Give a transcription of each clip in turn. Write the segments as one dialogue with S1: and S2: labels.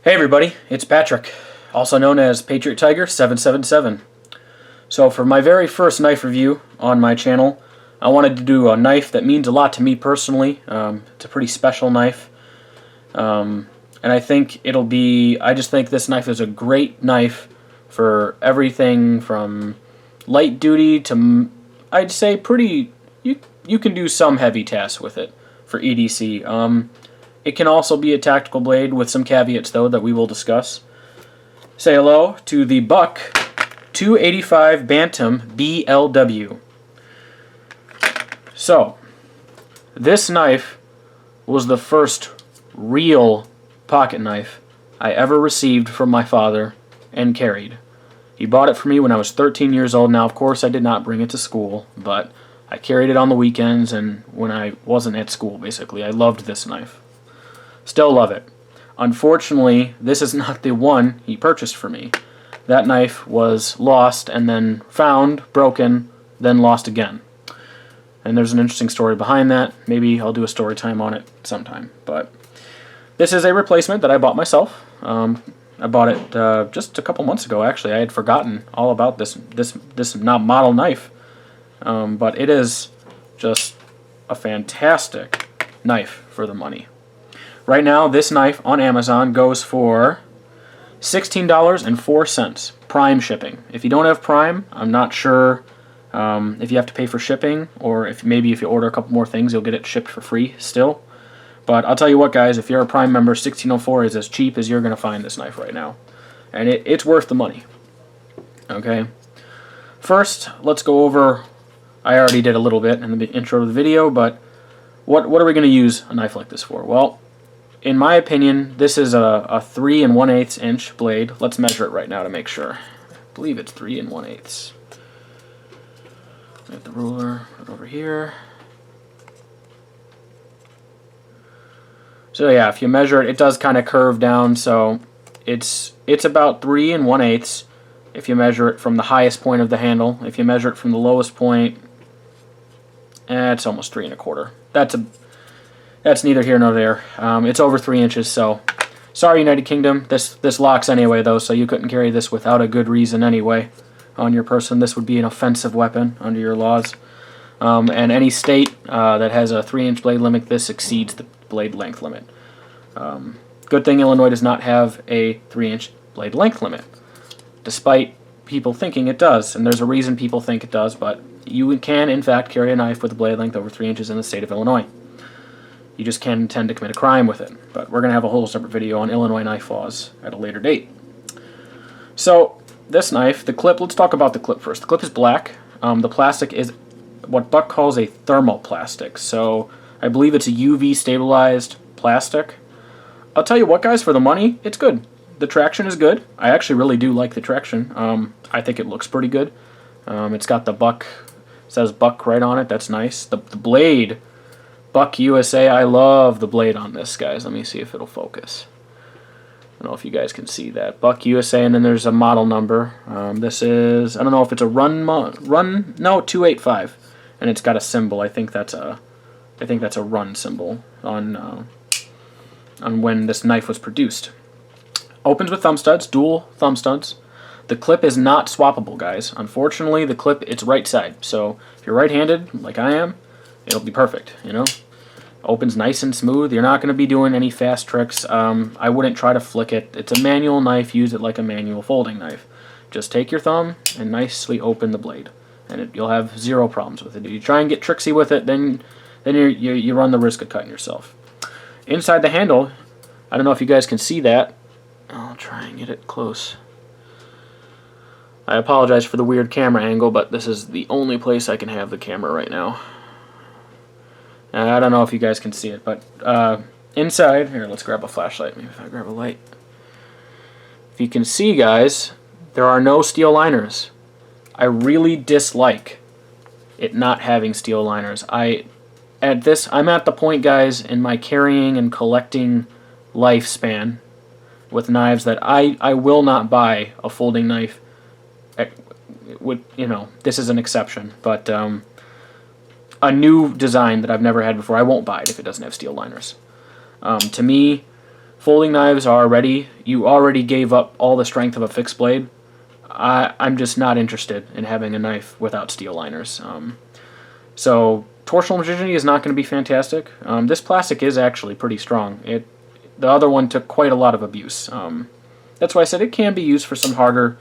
S1: Hey everybody, it's Patrick, also known as Patriot Tiger 777. So for my very first knife review on my channel, I wanted to do a knife that means a lot to me personally. It's a pretty special knife, and I think I just think this knife is a great knife for everything from light duty to, I'd say, you can do some heavy tasks with it for EDC. It can also be a tactical blade with some caveats, though, that we will discuss. Say hello to the Buck 285 Bantam BLW. So, this knife was the first real pocket knife I ever received from my father and carried. He bought it for me when I was 13 years old. Now, of course, I did not bring it to school, but I carried it on the weekends and when I wasn't at school, basically. I loved this knife. Still love it. Unfortunately, this is not the one he purchased for me. That knife was lost and then found, broken, then lost again. And there's an interesting story behind that. Maybe I'll do a story time on it sometime. But this is a replacement that I bought myself. I bought it just a couple months ago, actually. I had forgotten all about this model knife. But it is just a fantastic knife for the money. Right now, this knife on Amazon goes for $16.04, Prime shipping. If you don't have Prime, I'm not sure if you have to pay for shipping, or if you order a couple more things, you'll get it shipped for free still. But I'll tell you what, guys, if you're a Prime member, $16.04 is as cheap as you're going to find this knife right now. And it's worth the money. Okay? First, let's go over, I already did a little bit in the intro to the video, but what are we going to use a knife like this for? Well, in my opinion, this is a 3 1/8 inch blade. Let's measure it right now to make sure. I believe it's 3 1/8. Get the ruler right over here. So yeah, if you measure it, it does kind of curve down. So it's about 3 1/8 if you measure it from the highest point of the handle. If you measure it from the lowest point, it's almost 3 1/4. That's neither here nor there. It's over 3 inches, so sorry, United Kingdom. This locks anyway, though, so you couldn't carry this without a good reason anyway on your person. This would be an offensive weapon under your laws. And any state that has a 3-inch blade limit, this exceeds the blade length limit. Good thing Illinois does not have a 3-inch blade length limit, despite people thinking it does. And there's a reason people think it does, but you can, in fact, carry a knife with a blade length over 3 inches in the state of Illinois. You just can't intend to commit a crime with it. But we're going to have a whole separate video on Illinois knife laws at a later date. So, this knife, the clip, let's talk about the clip first. The clip is black. The plastic is what Buck calls a thermoplastic. So, I believe it's a UV stabilized plastic. I'll tell you what, guys, for the money, it's good. The traction is good. I actually really do like the traction. I think it looks pretty good. It's got the Buck, says Buck right on it. That's nice. The blade, Buck USA, I love the blade on this, guys. Let me see if it'll focus. I don't know if you guys can see that. Buck USA, and then there's a model number. This is, I don't know if it's a no, 285. And it's got a symbol. I think that's a run symbol on when this knife was produced. Opens with thumb studs, dual thumb studs. The clip is not swappable, guys. Unfortunately, the clip, it's right side. So if you're right-handed, like I am, it'll be perfect, you know? Opens nice and smooth. You're not going to be doing any fast tricks. I wouldn't try to flick it. It's a manual knife. Use it like a manual folding knife. Just take your thumb and nicely open the blade, and you'll have zero problems with it. If you try and get tricksy with it, then you run the risk of cutting yourself. Inside the handle, I don't know if you guys can see that. I'll try and get it close. I apologize for the weird camera angle, but this is the only place I can have the camera right now. I don't know if you guys can see it, but inside, here, let's grab a flashlight. Maybe if I grab a light. If you can see, guys, there are no steel liners. I really dislike it not having steel liners. I'm at the point, guys, in my carrying and collecting lifespan with knives that I will not buy a folding knife. This is an exception, but a new design that I've never had before, I won't buy it if it doesn't have steel liners. To me, Folding knives are ready. You already gave up all the strength of a fixed blade. I'm just not interested in having a knife without steel liners. So torsional rigidity is not going to be fantastic. This plastic is actually pretty strong. The other one took quite a lot of abuse. That's why I said it can be used for some harder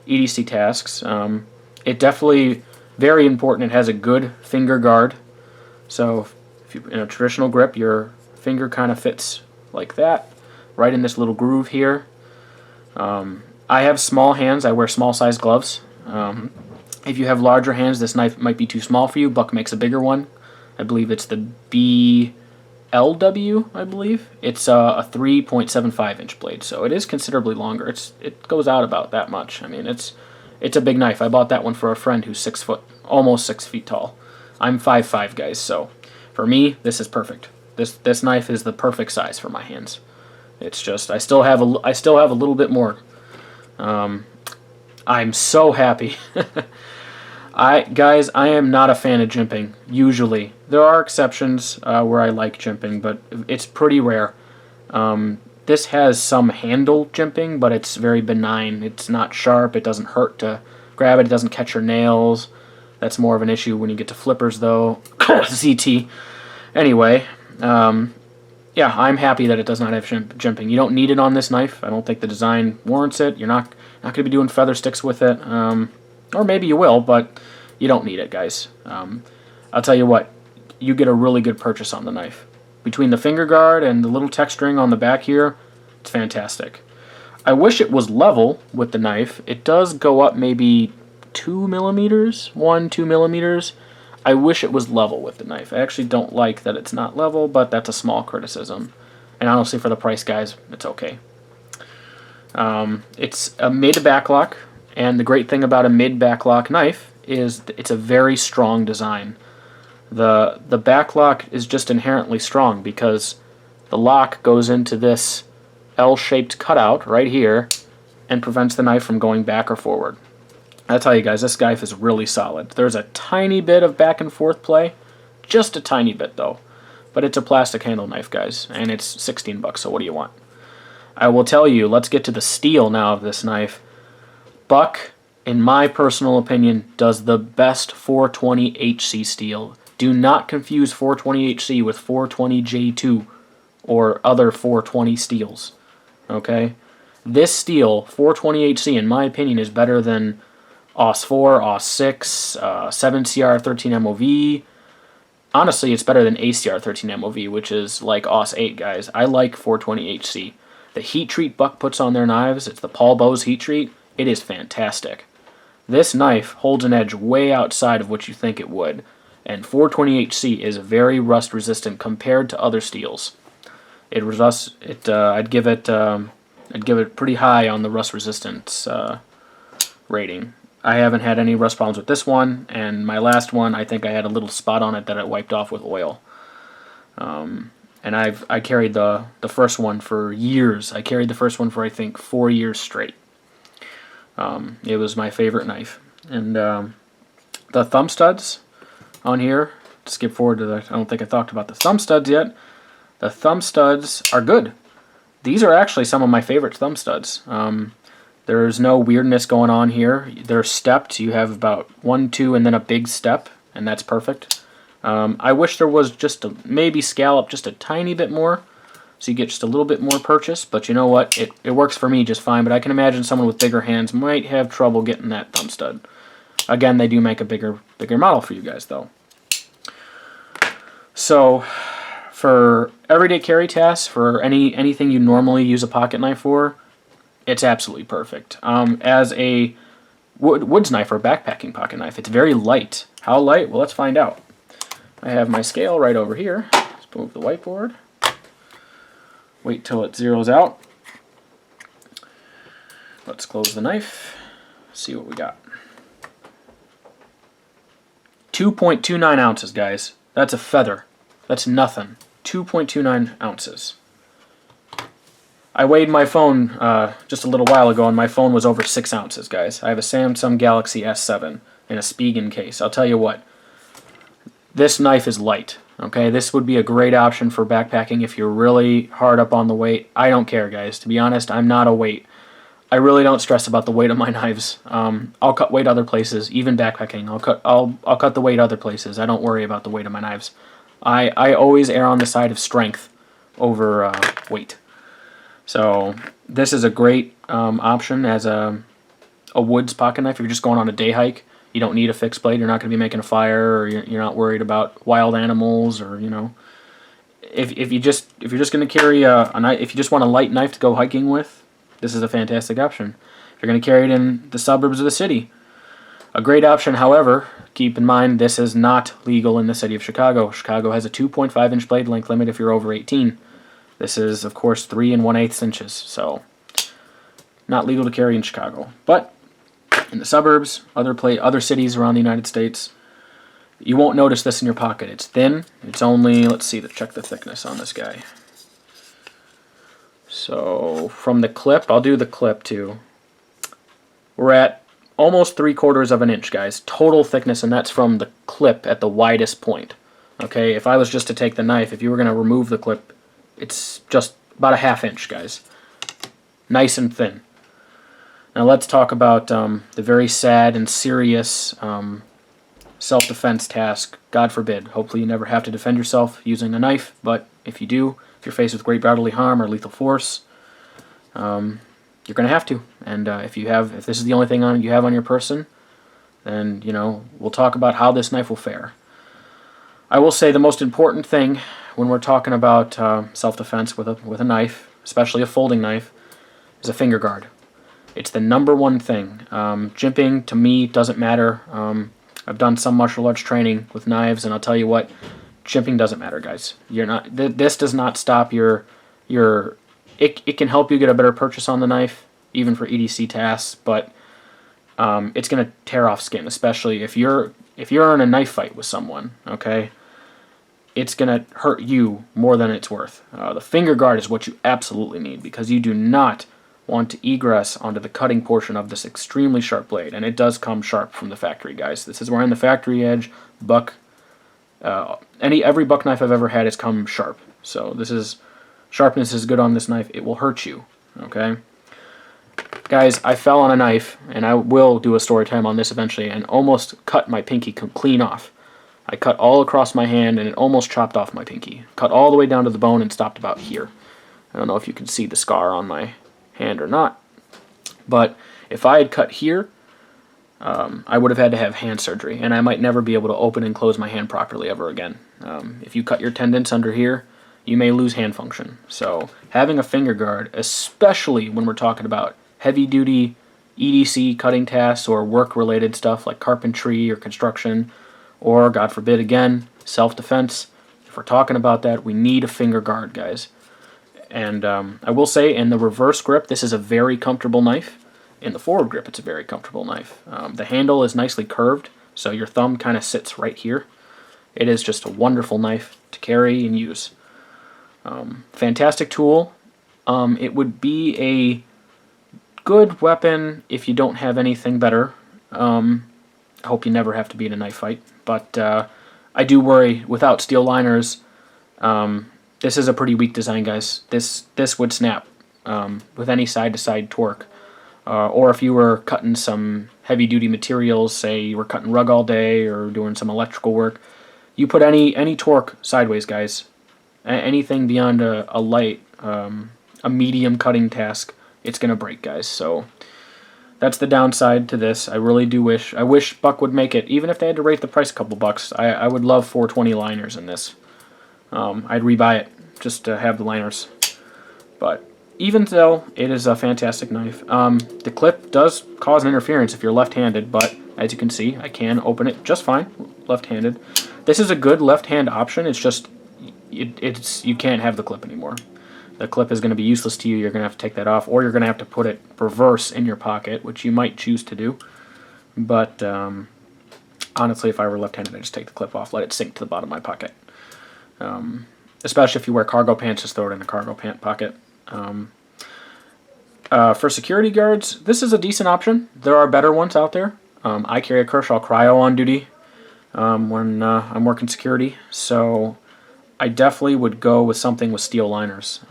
S1: EDC tasks. It definitely, very important, it has a good finger guard. So if you in a traditional grip, your finger kind of fits like that, right in this little groove here. I have small hands. I wear small size gloves. If you have larger hands, this knife might be too small for you. Buck makes a bigger one. I believe it's the BLW, I believe. It's a 3.75 inch blade, so it is considerably longer. It goes out about that much. I mean, it's a big knife. I bought that one for a friend who's 6 foot, almost 6 feet tall. I'm 5'5", guys, so for me, this is perfect. This knife is the perfect size for my hands. It's just I still have a little bit more. I'm so happy. Guys, I am not a fan of jimping, usually. There are exceptions where I like jimping, but it's pretty rare. This has some handle jimping, but it's very benign. It's not sharp. It doesn't hurt to grab it. It doesn't catch your nails. That's more of an issue when you get to flippers, though. ZT. Anyway, yeah, I'm happy that it does not have jimping. You don't need it on this knife. I don't think the design warrants it. You're not going to be doing feather sticks with it. Or maybe you will, but you don't need it, guys. I'll tell you what, you get a really good purchase on the knife. Between the finger guard and the little tech string on the back here, it's fantastic. I wish it was level with the knife. It does go up maybe 2 millimeters, 2 millimeters. I wish it was level with the knife. I actually don't like that it's not level, but that's a small criticism. And honestly, for the price, guys, it's okay. It's a mid-backlock. And the great thing about a mid-backlock knife is it's a very strong design. The backlock is just inherently strong because the lock goes into this L-shaped cutout right here and prevents the knife from going back or forward. I'll tell you guys, this knife is really solid. There's a tiny bit of back and forth play, just a tiny bit though. But it's a plastic handle knife, guys, and it's 16 bucks, so what do you want? I will tell you, let's get to the steel now of this knife. Buck, in my personal opinion, does the best 420HC steel. Do not confuse 420HC with 420J2 or other 420 steels. Okay? This steel, 420HC, in my opinion, is better than AUS 4, AUS 6, 7CR 13 MOV. Honestly, it's better than ACR 13 MOV, which is like AUS 8, guys. I like 420HC. The heat treat Buck puts on their knives, it's the Paul Bose heat treat. It is fantastic. This knife holds an edge way outside of what you think it would, and 420HC is very rust resistant compared to other steels. I'd give it pretty high on the rust resistance rating. I haven't had any rust problems with this one, and my last one, I think I had a little spot on it that I wiped off with oil. And I carried the first one for years. I carried the first one for I think 4 years straight. It was my favorite knife. And the thumb studs on here, skip forward to I don't think I talked about the thumb studs yet. The thumb studs are good. These are actually some of my favorite thumb studs. There's no weirdness going on here. They're stepped. You have about 1, 2, and then a big step, and that's perfect. I wish there was just maybe scallop just a tiny bit more, so you get just a little bit more purchase, but you know what? It works for me just fine, but I can imagine someone with bigger hands might have trouble getting that thumb stud. Again, they do make a bigger model for you guys, though. So, for everyday carry tasks, for anything you normally use a pocket knife for, it's absolutely perfect. As a woods knife or backpacking pocket knife, it's very light. How light? Well, let's find out. I have my scale right over here. Let's move the whiteboard. Wait till it zeroes out. Let's close the knife. See what we got. 2.29 ounces, guys. That's a feather. That's nothing. 2.29 ounces. I weighed my phone just a little while ago, and my phone was over 6 ounces, guys. I have a Samsung Galaxy S7 in a Spigen case. I'll tell you what. This knife is light. Okay, this would be a great option for backpacking if you're really hard up on the weight. I don't care, guys. To be honest, I'm not a weight. I really don't stress about the weight of my knives. I'll cut weight other places, even backpacking. I'll cut the weight other places. I don't worry about the weight of my knives. I always err on the side of strength over weight. So this is a great option as a woods pocket knife. If you're just going on a day hike, you don't need a fixed blade. You're not going to be making a fire, or you're not worried about wild animals, or if you're just going to carry a knife, if you just want a light knife to go hiking with, this is a fantastic option. If you're going to carry it in the suburbs of the city, a great option. However, keep in mind this is not legal in the city of Chicago. Chicago has a 2.5-inch blade length limit if you're over 18. This is, of course, 3 1/8 inches, so not legal to carry in Chicago. But in the suburbs, other cities around the United States, you won't notice this in your pocket. It's thin. It's only, let's see, check the thickness on this guy. So from the clip, I'll do the clip too. We're at almost 3/4 of an inch, guys. Total thickness, and that's from the clip at the widest point. Okay, if I was just to take the knife, if you were going to remove the clip, it's just about a 1/2 inch, guys. Nice and thin. Now let's talk about the very sad and serious self-defense task. God forbid. Hopefully you never have to defend yourself using a knife, but if you do, if you're faced with great bodily harm or lethal force, you're going to have to. And if this is the only thing you have on your person, then we'll talk about how this knife will fare. I will say the most important thing when we're talking about self-defense with a knife, especially a folding knife, is a finger guard. It's the #1 thing. Jimping, to me, doesn't matter. I've done some martial arts training with knives, and I'll tell you what, jimping doesn't matter, guys. This does not stop your. It can help you get a better purchase on the knife, even for EDC tasks, but it's going to tear off skin, especially if you're in a knife fight with someone. Okay, it's going to hurt you more than it's worth. The finger guard is what you absolutely need, because you do not want to egress onto the cutting portion of this extremely sharp blade, and it does come sharp from the factory, guys. This is where in the factory edge buck. Every buck knife I've ever had has come sharp. So sharpness is good on this knife. It will hurt you. Okay, guys, I fell on a knife, and I will do a story time on this eventually, and almost cut my pinky clean off. I cut all across my hand, and it almost chopped off my pinky. Cut all the way down to the bone and stopped about here. I don't know if you can see the scar on my hand or not, but if I had cut here, I would have had to have hand surgery, and I might never be able to open and close my hand properly ever again. If you cut your tendons under here, you may lose hand function. So having a finger guard, especially when we're talking about heavy-duty EDC cutting tasks or work-related stuff like carpentry or construction, or, God forbid, again, self-defense, if we're talking about that, we need a finger guard, guys. And I will say, in the reverse grip, this is a very comfortable knife. In the forward grip, it's a very comfortable knife. The handle is nicely curved, so your thumb kind of sits right here. It is just a wonderful knife to carry and use. Fantastic tool. It would be a good weapon if you don't have anything better. I hope you never have to be in a knife fight, but I do worry, without steel liners, this is a pretty weak design, guys. This would snap with any side-to-side torque. Or if you were cutting some heavy-duty materials, say you were cutting rug all day or doing some electrical work, you put any torque sideways, guys. Anything beyond a light, a medium cutting task, it's going to break, guys. So that's the downside to this. I really do wish. I wish Buck would make it, even if they had to rate the price a couple bucks. I would love 420 liners in this. I'd rebuy it just to have the liners. But even though it is a fantastic knife, the clip does cause an interference if you're left-handed, but as you can see, I can open it just fine left-handed. This is a good left-hand option. It's just you can't have the clip anymore. The clip is going to be useless to you. You're going to have to take that off, or you're going to have to put it reverse in your pocket, which you might choose to do. But honestly, if I were left-handed, I'd just take the clip off, let it sink to the bottom of my pocket. Especially if you wear cargo pants, just throw it in a cargo pant pocket. For security guards, this is a decent option. There are better ones out there. I carry a Kershaw Cryo on duty. when I'm working security. So I definitely would go with something with steel liners.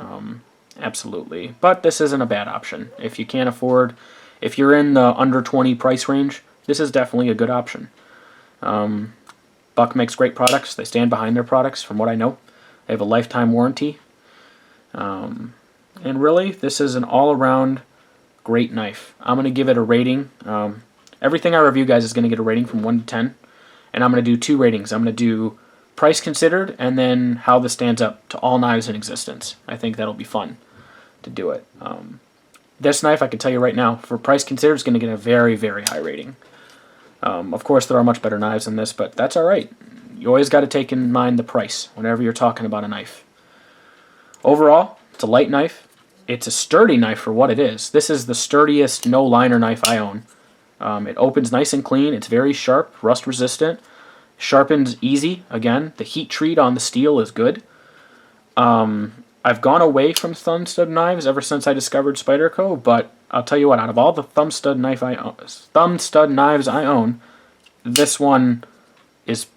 S1: Absolutely. But this isn't a bad option. If you can't afford, if you're in the under 20 price range, this is definitely a good option. Buck makes great products. They stand behind their products, from what I know. They have a lifetime warranty. And really, this is an all-around great knife. I'm going to give it a rating. Everything I review, guys, is going to get a rating from 1 to 10. And I'm going to do 2 ratings. I'm going to do price considered, and then how this stands up to all knives in existence. I think that'll be fun to do it. This knife, I can tell you right now, for price considered, is going to get a very, very high rating. Of course, there are much better knives than this, but that's all right. You always got to take in mind the price whenever you're talking about a knife. Overall, it's a light knife. It's a sturdy knife for what it is. This is the sturdiest no-liner knife I own. It opens nice and clean. It's very sharp, rust-resistant. Sharpens easy. Again, the heat treat on the steel is good. I've gone away from thumb stud knives ever since I discovered Spyderco, but I'll tell you what, out of all the thumb stud knives I own, this one is